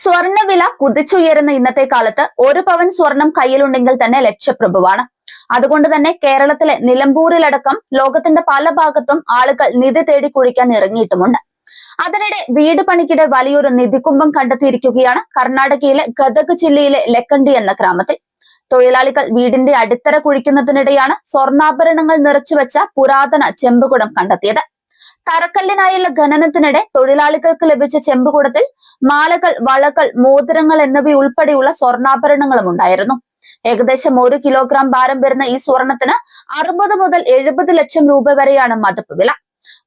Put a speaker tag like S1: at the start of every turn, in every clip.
S1: സ്വർണ്ണവില കുതിച്ചുയരുന്ന ഇന്നത്തെ കാലത്ത് ഒരു പവൻ സ്വർണം കയ്യിലുണ്ടെങ്കിൽ തന്നെ ലക്ഷപ്രഭുവാണ്. അതുകൊണ്ട് തന്നെ കേരളത്തിലെ നിലമ്പൂരിലടക്കം ലോകത്തിന്റെ പല ഭാഗത്തും ആളുകൾ നിധി തേടി കുഴിക്കാൻ ഇറങ്ങിയിട്ടുമുണ്ട്. അതിനിടെ വീട് പണിക്കിടെ വലിയൊരു നിധികുംഭം കണ്ടെത്തിയിരിക്കുകയാണ് കർണാടകയിലെ ഗദഗ് ജില്ലയിലെ ലക്കണ്ടി എന്ന ഗ്രാമത്തിൽ. തൊഴിലാളികൾ വീടിന്റെ അടിത്തറ കുഴിക്കുന്നതിനിടെയാണ് സ്വർണ്ണാഭരണങ്ങൾ നിറച്ചുവെച്ച പുരാതന ചെമ്പുകുടം കണ്ടെത്തിയത്. തറക്കല്ലിനായുള്ള ഖനനത്തിനിടെ തൊഴിലാളികൾക്ക് ലഭിച്ച ചെമ്പുകുടത്തിൽ മാലകൾ, വളകൾ, മോതിരങ്ങൾ എന്നിവയുൾപ്പെടെയുള്ള സ്വർണ്ണാഭരണങ്ങളും ഉണ്ടായിരുന്നു. ഏകദേശം 1 കിലോഗ്രാം ഭാരം വരുന്ന ഈ സ്വർണത്തിന് 60 മുതൽ 70 ലക്ഷം രൂപ വരെയാണ് മതിപ്പ് വില.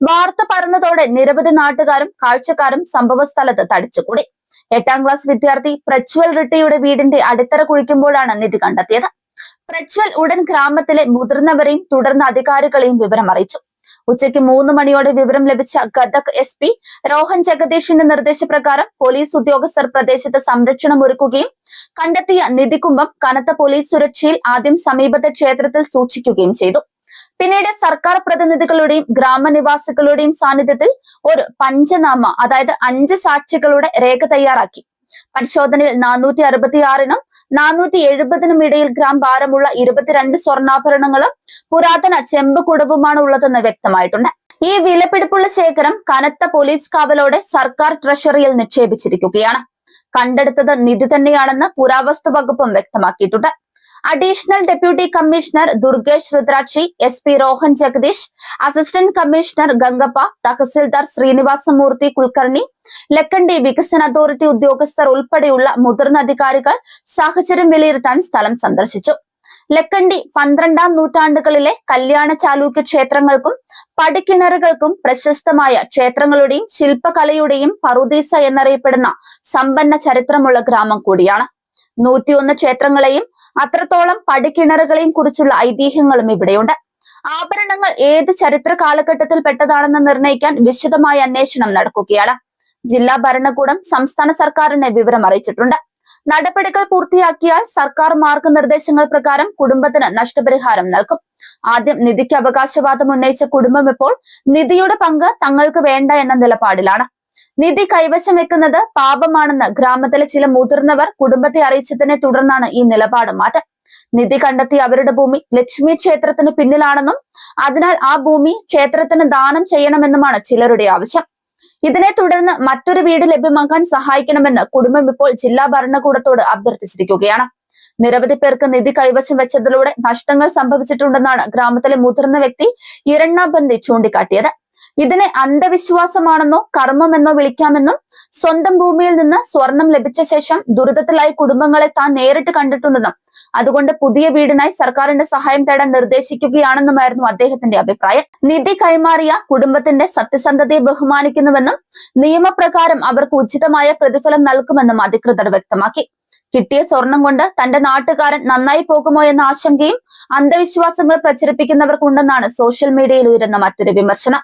S1: വാർത്ത പരന്നതോടെ നിരവധി നാട്ടുകാരും കാഴ്ചക്കാരും സംഭവ സ്ഥലത്ത് തടിച്ചുകൂടി. 8ാം ക്ലാസ് വിദ്യാർത്ഥി പ്രജ്വൽ റിട്ടിയുടെ വീടിന്റെ അടിത്തറ കുഴിക്കുമ്പോഴാണ് നിധി കണ്ടെത്തിയത്. പ്രജ്വൽ ഉടൻ ഗ്രാമത്തിലെ മുതിർന്നവരെയും തുടർന്ന് അധികാരികളെയും വിവരം അറിയിച്ചു. ഉച്ചയ്ക്ക് 3 മണിയോടെ വിവരം ലഭിച്ച ഗദഗ് SP രോഹൻ ജഗദീഷിന്റെ നിർദ്ദേശപ്രകാരം പോലീസ് ഉദ്യോഗസ്ഥർ പ്രദേശത്ത് സംരക്ഷണം ഒരുക്കുകയും കണ്ടെത്തിയ നിധികുംഭം കനത്ത പോലീസ് സുരക്ഷയിൽ ആദ്യം സമീപത്തെ ക്ഷേത്രത്തിൽ സൂക്ഷിക്കുകയും ചെയ്തു. പിന്നീട് സർക്കാർ പ്രതിനിധികളുടെയും ഗ്രാമനിവാസികളുടെയും സാന്നിധ്യത്തിൽ ഒരു പഞ്ചനാമ, അതായത് 5 സാക്ഷികളുടെ രേഖ തയ്യാറാക്കി. പരിശോധനയിൽ 466-നും 470-നും ഇടയിൽ ഗ്രാം ഭാരമുള്ള 22 സ്വർണ്ണാഭരണങ്ങളും പുരാതന ചെമ്പ് കുടവുമാണ് ഉള്ളതെന്ന് വ്യക്തമായിട്ടുണ്ട്. ഈ വിലപിടിപ്പുള്ള ശേഖരം കനത്ത പോലീസ് കാവലോടെ സർക്കാർ ട്രഷറിയിൽ നിക്ഷേപിച്ചിരിക്കുകയാണ്. കണ്ടെടുത്തത് നിധി തന്നെയാണെന്ന് പുരാവസ്തു വകുപ്പും വ്യക്തമാക്കിയിട്ടുണ്ട്. Additional deputy commissioner Durgesh Rudrakshi, SP Rohan Jagdish, assistant commissioner Gangappa, tahsildar Srinivasamurthy Kulkarni, Lakkundi വികസന അതോറിറ്റി ഉദ്യോഗസ്ഥർ ഉൾപ്പെടെയുള്ള മുതിർന്ന അധികാരികൾ സാഹചര്യം വിലയിരുത്താൻ സ്ഥലം സന്ദർശിച്ചു. ലക്കണ്ടി 12ാം നൂറ്റാണ്ടുകളിലെ കല്യാണ ചാലൂക്യ ക്ഷേത്രങ്ങൾക്കും പടിക്കിണറുകൾക്കും പ്രശസ്തമായ ക്ഷേത്രങ്ങളുടെയും ശില്പകലയുടെയും പറുദീസ എന്നറിയപ്പെടുന്ന സമ്പന്ന ചരിത്രമുള്ള ഗ്രാമം കൂടിയാണ്. 101 ക്ഷേത്രങ്ങളെയും അത്രത്തോളം പടിക്കിണറുകളെയും കുറിച്ചുള്ള ഐതിഹ്യങ്ങളും ഇവിടെയുണ്ട്. ആഭരണങ്ങൾ ഏത് ചരിത്ര കാലഘട്ടത്തിൽ പെട്ടതാണെന്ന് നിർണ്ണയിക്കാൻ വിശദമായ അന്വേഷണം നടക്കുകയാണ്. ജില്ലാ ഭരണകൂടം സംസ്ഥാന സർക്കാരിനെ വിവരം അറിയിച്ചിട്ടുണ്ട്. നടപടികൾ പൂർത്തിയാക്കിയാൽ സർക്കാർ മാർഗനിർദ്ദേശങ്ങൾ പ്രകാരം കുടുംബത്തിന് നഷ്ടപരിഹാരം നൽകും. ആദ്യം നിധിക്ക് അവകാശവാദം ഉന്നയിച്ച കുടുംബം ഇപ്പോൾ നിധിയുടെ പങ്ക് തങ്ങൾക്ക് വേണ്ട എന്ന നിലപാടിലാണ്. നിധി കൈവശം വെക്കുന്നത് പാപമാണെന്ന് ഗ്രാമത്തിലെ ചില മുതിർന്നവർ കുടുംബത്തെ അറിയിച്ചതിനെ തുടർന്നാണ് ഈ നിലപാട് മാറ്റം. നിധി കണ്ടെത്തി അവരുടെ ഭൂമി ലക്ഷ്മി ക്ഷേത്രത്തിന് പിന്നിലാണെന്നും അതിനാൽ ആ ഭൂമി ക്ഷേത്രത്തിന് ദാനം ചെയ്യണമെന്നുമാണ് ചിലരുടെ ആവശ്യം. ഇതിനെ തുടർന്ന് മറ്റൊരു വീട് ലഭ്യമാക്കാൻ സഹായിക്കണമെന്ന് കുടുംബം ഇപ്പോൾ ജില്ലാ ഭരണകൂടത്തോട് അഭ്യർത്ഥിച്ചിരിക്കുകയാണ്. നിരവധി പേർക്ക് നിധി കൈവശം വെച്ചതിലൂടെ നഷ്ടങ്ങൾ സംഭവിച്ചിട്ടുണ്ടെന്നാണ് ഗ്രാമത്തിലെ മുതിർന്ന വ്യക്തി ഇരണ്ണ ബന്ദി ചൂണ്ടിക്കാട്ടിയത്. ഇതിനെ അന്ധവിശ്വാസമാണെന്നോ കർമ്മമെന്നോ വിളിക്കാമെന്നും സ്വന്തം ഭൂമിയിൽ നിന്ന് സ്വർണം ലഭിച്ച ശേഷം ദുരിതത്തിലായി കുടുംബങ്ങളെ താൻ നേരിട്ട് കണ്ടിട്ടുണ്ടെന്നും അതുകൊണ്ട് പുതിയ വീടിനായി സർക്കാരിന്റെ സഹായം തേടാൻ നിർദ്ദേശിക്കുകയാണെന്നുമായിരുന്നു അദ്ദേഹത്തിന്റെ അഭിപ്രായം. നിധി കൈമാറിയ കുടുംബത്തിന്റെ സത്യസന്ധതയെ ബഹുമാനിക്കുന്നുവെന്നും നിയമപ്രകാരം അവർക്ക് ഉചിതമായ പ്രതിഫലം നൽകുമെന്നും അധികൃതർ വ്യക്തമാക്കി. കിട്ടിയ സ്വർണം കൊണ്ട് തന്റെ നാട്ടുകാരൻ നന്നായി പോകുമോ എന്ന ആശങ്കയും അന്ധവിശ്വാസങ്ങൾ പ്രചരിപ്പിക്കുന്നവർക്കുണ്ടെന്നാണ് സോഷ്യൽ മീഡിയയിൽ ഉയരുന്ന മറ്റൊരു വിമർശനം.